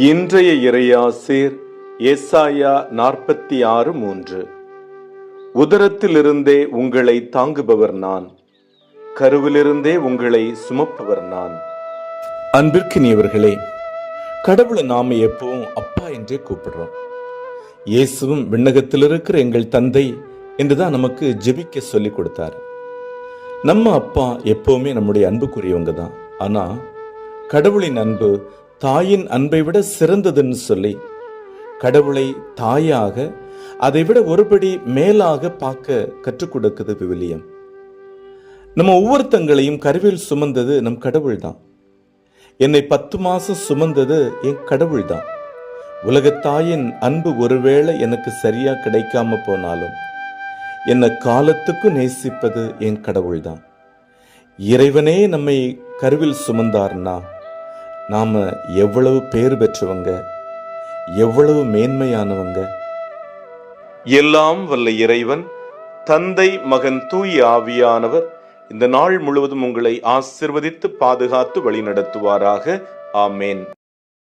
இன்றைய இறையாசீர் ஏசாயா 46:3. உதரத்திலிருந்தே உங்களை தாங்குபவர் நான், கருவிலிருந்தே உங்களை சுமப்பவர் நான். அன்பிற்கினியவர்களே, கடவுளை நாம எப்பவும் அப்பா என்றே கூப்பிடுறோம். இயேசுவும் விண்ணகத்தில் இருக்கிற எங்கள் தந்தை என்றுதான் நமக்கு ஜெபிக்க சொல்லி கொடுத்தார். நம்ம அப்பா எப்பவுமே நம்முடைய அன்புக்குரியவங்க தான். ஆனா கடவுளின் அன்பு தாயின் அன்பை விட சிறந்ததுன்னு சொல்லி கடவுளை தாயாக, அதை விட ஒருபடி மேலாக பார்க்க கற்றுக் கொடுக்குது விவிலியம். நம்ம ஒவ்வொருத்தங்களையும் கருவில் சுமந்தது நம் கடவுள் தான். என்னை 10 மாசம் சுமந்தது என் கடவுள் தான். உலகத்தாயின் அன்பு ஒருவேளை எனக்கு சரியா கிடைக்காம போனாலும் என்னை காலத்துக்கு நேசிப்பது என் கடவுள் தான். இறைவனே நம்மை கருவில் சுமந்தார்னா நாம எவ்வளவு பேறு பெற்றவங்க, எவ்வளவு மேன்மையானவங்க. எல்லாம் வல்ல இறைவன், தந்தை, மகன், தூய ஆவியானவர் இந்த நாள் முழுவதும் உங்களை ஆசிர்வதித்து பாதுகாத்து வழி நடத்துவாராக. ஆமேன்.